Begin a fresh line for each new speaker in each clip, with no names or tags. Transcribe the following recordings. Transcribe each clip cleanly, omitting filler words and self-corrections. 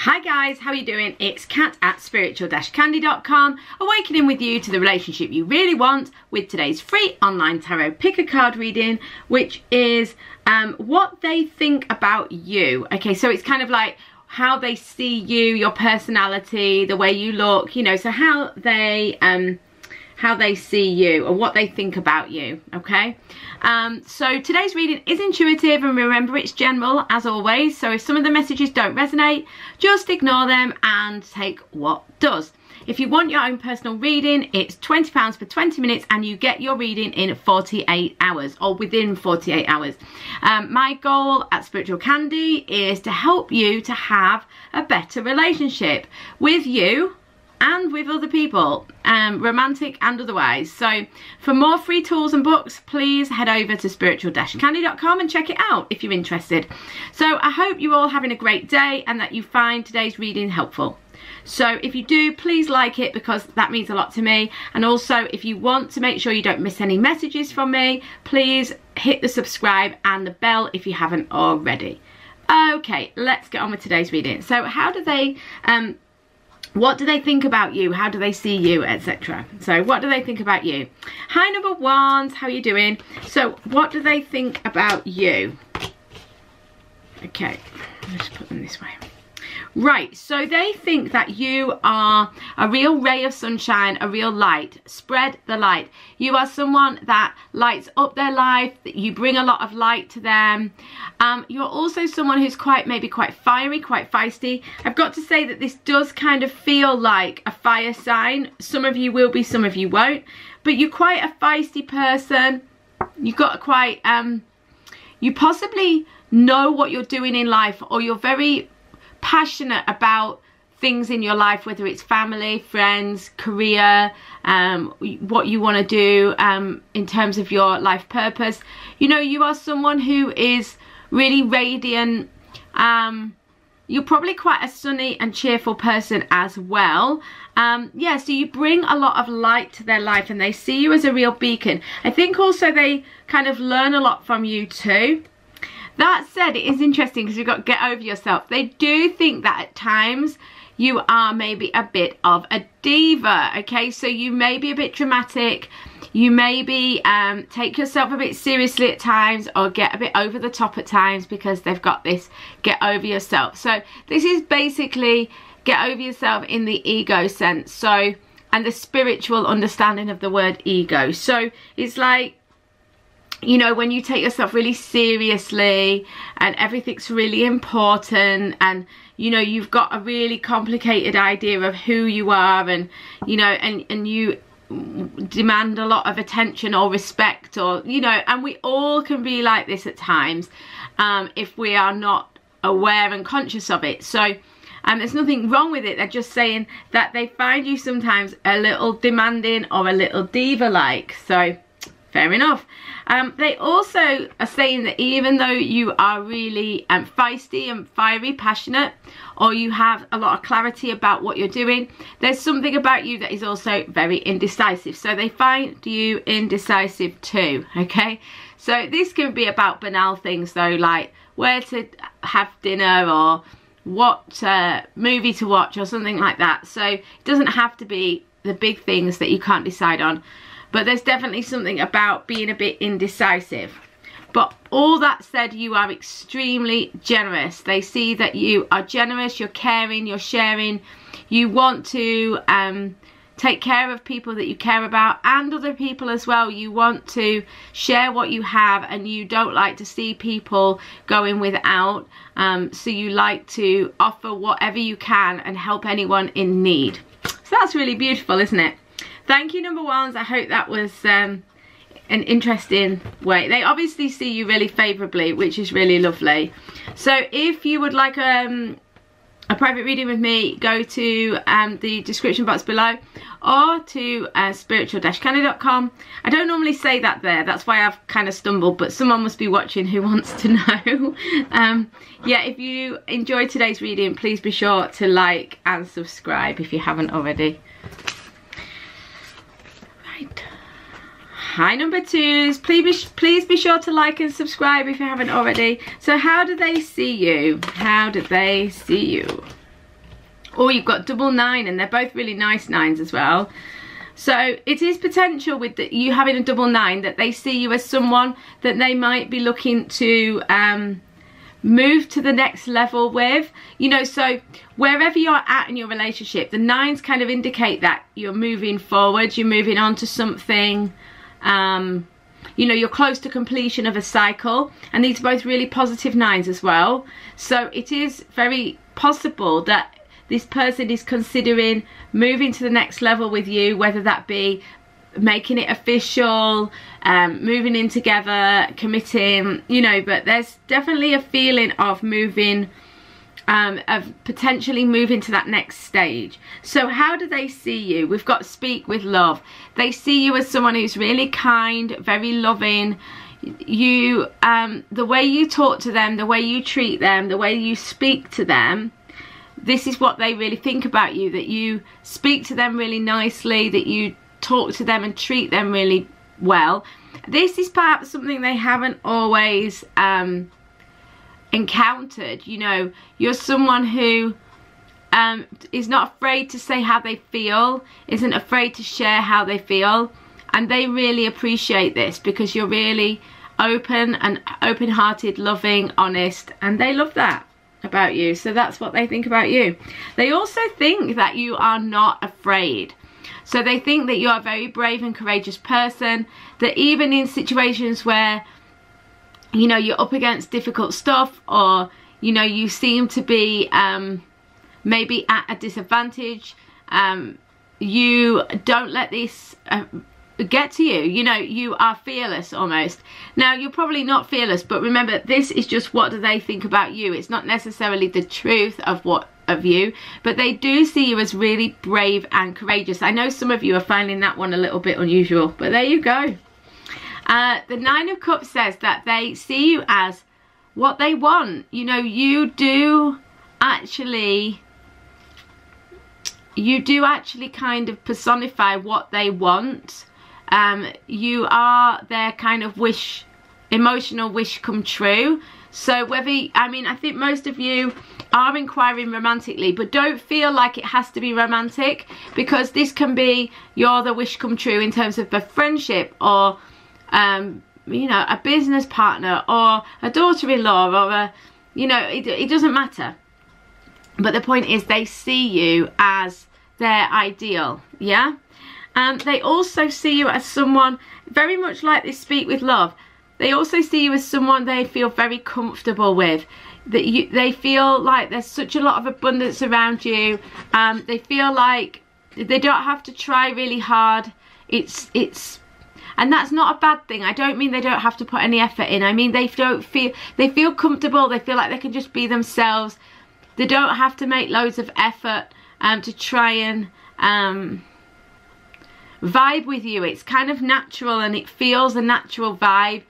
Hi guys, how are you doing? It's Kat at spiritual-candy.com, awakening with you to the relationship you really want with today's free online tarot pick a card reading, which is what they think about you. Okay, so it's kind of like how they see you, your personality, the way you look, you know, so how they see you or what they think about you. Okay, so today's reading is intuitive, and remember it's general as always, so if some of the messages don't resonate, just ignore them and take what does. If you want your own personal reading, it's £20 for 20 minutes and you get your reading in 48 hours or within 48 hours. My goal at Spiritual Candy is to help you to have a better relationship with you and with other people, romantic and otherwise. So for more free tools and books, please head over to spiritual-candy.com and check it out if you're interested. So I hope you're all having a great day and that you find today's reading helpful. So if you do, please like it because that means a lot to me. And also, if you want to make sure you don't miss any messages from me, please hit the subscribe and the bell if you haven't already. Okay, let's get on with today's reading. So how do they what do they think about you? How do they see you, etc.? So what do they think about you? Hi, number ones, how are you doing? So what do they think about you? Okay, I'll just put them this way. Right, so they think that you are a real ray of sunshine, a real light. Spread the light. You are someone that lights up their life, that you bring a lot of light to them. You're also someone who's maybe quite fiery, quite feisty. I've got to say that this does kind of feel like a fire sign. Some of you will be, some of you won't. But you're quite a feisty person. You've got quite, you possibly know what you're doing in life, or you're very passionate about things in your life, whether it's family, friends, career, what you want to do in terms of your life purpose. You know, you are someone who is really radiant. You're probably quite a sunny and cheerful person as well. Yeah, so you bring a lot of light to their life and they see you as a real beacon. I think also they kind of learn a lot from you too. That said, it is interesting because you've got to get over yourself. They do think that at times you are maybe a bit of a diva, okay? So you may be a bit dramatic. You maybe take yourself a bit seriously at times, or get a bit over the top at times, because they've got this get over yourself. So this is basically get over yourself in the ego sense. So, and the spiritual understanding of the word ego. So it's like, you know, when you take yourself really seriously and everything's really important, and you know, you've got a really complicated idea of who you are, and you know, and you demand a lot of attention or respect, or you know, and we all can be like this at times if we are not aware and conscious of it. So there's nothing wrong with it. They're just saying that they find you sometimes a little demanding or a little diva-like. So fair enough. They also are saying that even though you are really feisty and fiery, passionate, or you have a lot of clarity about what you're doing, there's something about you that is also very indecisive. So they find you indecisive too, okay? So this can be about banal things though, like where to have dinner, or what movie to watch, or something like that. So it doesn't have to be the big things that you can't decide on. But there's definitely something about being a bit indecisive. But all that said, you are extremely generous. They see that you are generous, you're caring, you're sharing. You want to take care of people that you care about, and other people as well. You want to share what you have, and you don't like to see people going without. So you like to offer whatever you can and help anyone in need. So that's really beautiful, isn't it? Thank you, number ones. I hope that was an interesting way. They obviously see you really favourably, which is really lovely. So if you would like a private reading with me, go to the description box below, or to spiritual-candy.com. I don't normally say that there. That's why I've kind of stumbled, but someone must be watching who wants to know. Yeah, if you enjoyed today's reading, please be sure to like and subscribe if you haven't already. Hi, number twos, please be sure to like and subscribe if you haven't already. So how do they see you? How do they see you? Or you've got double 9, and they're both really nice 9s as well. So it is potential with you having a double 9 that they see you as someone that they might be looking to move to the next level with. You know, so wherever you're at in your relationship, the 9s kind of indicate that you're moving forward, you're moving on to something, you know, you're close to completion of a cycle. And these are both really positive 9s as well. So it is very possible that this person is considering moving to the next level with you, whether that be making it official, moving in together, committing, you know, but there's definitely a feeling of moving, of potentially moving to that next stage. So how do they see you? We've got speak with love. They see you as someone who's really kind, very loving. You, the way you talk to them, the way you treat them, the way you speak to them, this is what they really think about you, that you speak to them really nicely, that you talk to them and treat them really well. This is perhaps something they haven't always encountered. You know, you're someone who is not afraid to say how they feel, isn't afraid to share how they feel, and they really appreciate this because you're really open and open-hearted, loving, honest, and they love that about you. So that's what they think about you. They also think that you are not afraid. So they think that you're a very brave and courageous person, that even in situations where, you know, you're up against difficult stuff, or, you know, you seem to be maybe at a disadvantage, you don't let this get to you. You know, you are fearless almost. Now, you're probably not fearless, but remember, this is just what do they think about you. It's not necessarily the truth of you, but they do see you as really brave and courageous. I know some of you are finding that one a little bit unusual, but there you go. The 9 of Cups says that they see you as what they want. You know, you do actually kind of personify what they want. You are their kind of emotional wish come true. So whether, I mean, I think most of you are inquiring romantically, but don't feel like it has to be romantic, because this can be you're the wish come true in terms of a friendship, or you know, a business partner, or a daughter-in-law, or a, you know, it doesn't matter. But the point is they see you as their ideal, yeah? They also see you as someone very much like this speak with love. They also see you as someone they feel very comfortable with. That they feel like there's such a lot of abundance around you. They feel like they don't have to try really hard. And that's not a bad thing. I don't mean they don't have to put any effort in. I mean they feel comfortable. They feel like they can just be themselves. They don't have to make loads of effort to try and vibe with you. It's kind of natural, and it feels a natural vibe.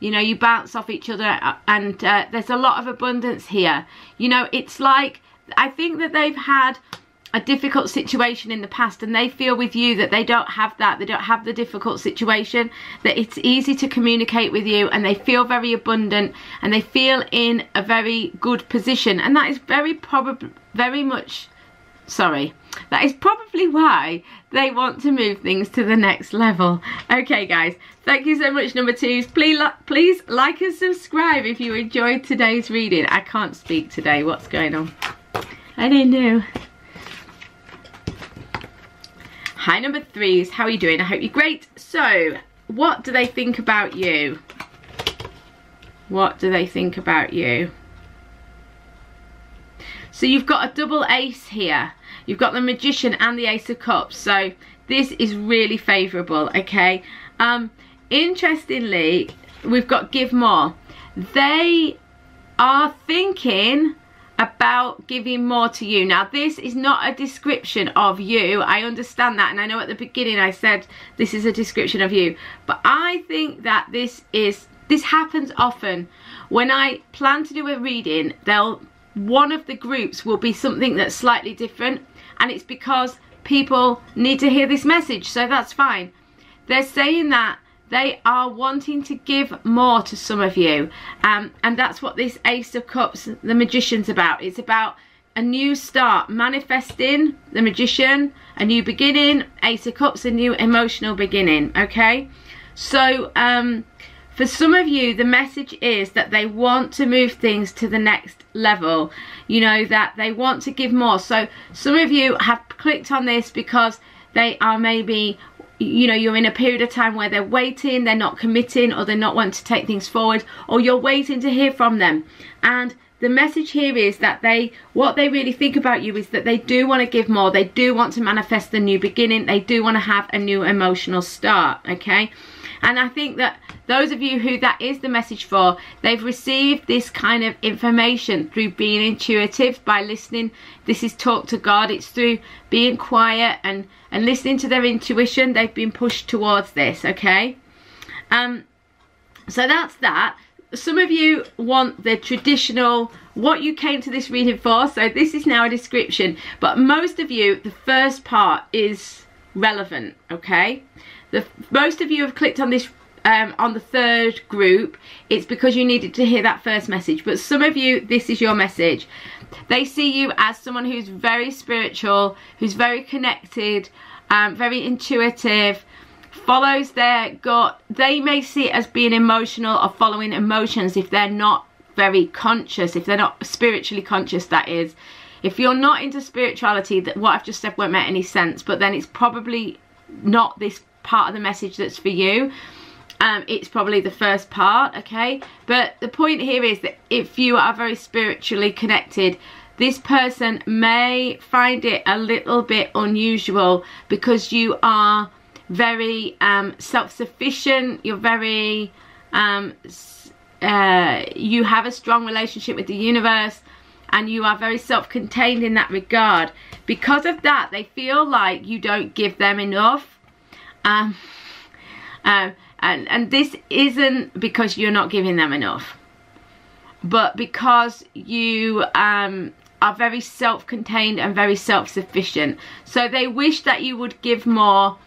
You know, you bounce off each other, and there's a lot of abundance here. You know, it's like, I think that they've had a difficult situation in the past, and they feel with you that they don't have that. They don't have the difficult situation, that it's easy to communicate with you, and they feel very abundant, and they feel in a very good position. And that is that is probably why they want to move things to the next level. Okay guys, thank you so much, number 2s. Please like and subscribe if you enjoyed today's reading. I can't speak today. What's going on? I don't know. Hi, number 3s. How are you doing? I hope you're great. So, what do they think about you? What do they think about you? So you've got a double ace here. You've got the Magician and the Ace of Cups. So this is really favourable, okay? Interestingly, we've got give more. They are thinking about giving more to you. Now, this is not a description of you. I understand that, and I know at the beginning I said this is a description of you. But I think that this happens often. When I plan to do a reading, one of the groups will be something that's slightly different, and it's because people need to hear this message, so that's fine. They're saying that they are wanting to give more to some of you, and that's what this Ace of Cups, the Magician's about. It's about a new start, manifesting, the Magician, a new beginning, Ace of Cups, a new emotional beginning, okay? So for some of you, the message is that they want to move things to the next level, you know, that they want to give more. So some of you have clicked on this because they are maybe, you know, you're in a period of time where they're waiting, they're not committing, or they're not wanting to take things forward, or you're waiting to hear from them. And the message here is that what they really think about you is that they do want to give more, they do want to manifest a new beginning, they do want to have a new emotional start, okay? And I think that those of you who that is the message for, they've received this kind of information through being intuitive, by listening. This is talk to God. It's through being quiet and listening to their intuition. They've been pushed towards this, okay? So that's that. Some of you want the traditional, what you came to this reading for. So this is now a description. But most of you, the first part is relevant, okay? Most of you have clicked on this on the third group. It's because you needed to hear that first message. But some of you, this is your message. They see you as someone who's very spiritual, who's very connected, very intuitive, follows their gut. They may see it as being emotional or following emotions if they're not very conscious, if they're not spiritually conscious, that is. If you're not into spirituality, that what I've just said won't make any sense, but then it's probably not this part of the message that's for you. It's probably the first part, okay? But the point here is that if you are very spiritually connected, this person may find it a little bit unusual because you are very self-sufficient, you're very you have a strong relationship with the universe, and you are very self-contained in that regard. Because of that, they feel like you don't give them enough. And this isn't because you're not giving them enough, but because you are very self-contained and very self-sufficient. So they wish that you would give more.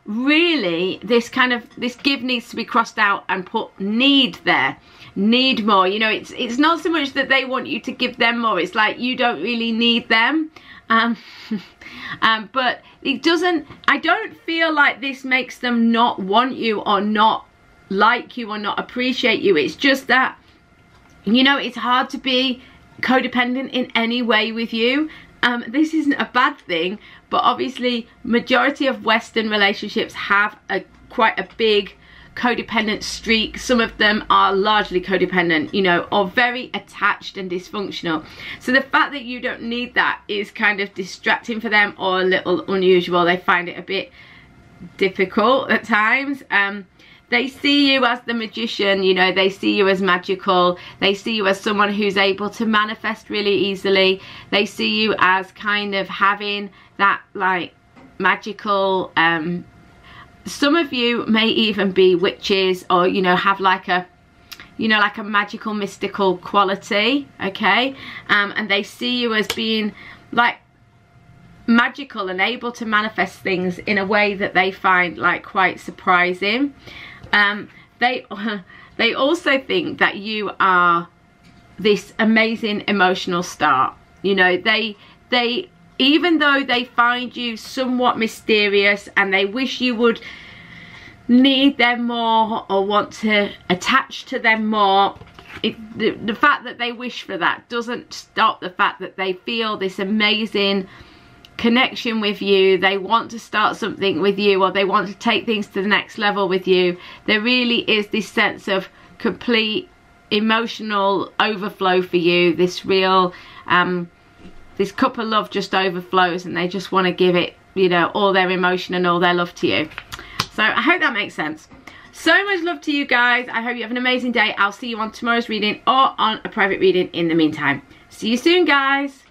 Really, this give needs to be crossed out and put need there. Need more. You know, it's not so much that they want you to give them more. It's like you don't really need them. But it doesn't, I don't feel like this makes them not want you or not like you or not appreciate you. It's just that, you know, it's hard to be codependent in any way with you. This isn't a bad thing, but obviously majority of Western relationships have quite a big codependent streak. Some of them are largely codependent, you know, or very attached and dysfunctional. So the fact that you don't need that is kind of distracting for them, or a little unusual. They find it a bit difficult at times. They see you as the magician, you know, they see you as magical. They see you as someone who's able to manifest really easily. They see you as kind of having that like magical, some of you may even be witches, or, you know, have like a, you know, like a magical mystical quality, okay? And they see you as being like magical and able to manifest things in a way that they find like quite surprising. They also think that you are this amazing emotional start. You know, they even though they find you somewhat mysterious and they wish you would need them more or want to attach to them more, the fact that they wish for that doesn't stop the fact that they feel this amazing connection with you. They want to start something with you, or they want to take things to the next level with you. There really is this sense of complete emotional overflow for you. This real this cup of love just overflows, and they just want to give it, you know, all their emotion and all their love to you. So I hope that makes sense. So much love to you guys. I hope you have an amazing day. I'll see you on tomorrow's reading or on a private reading in the meantime. See you soon, guys.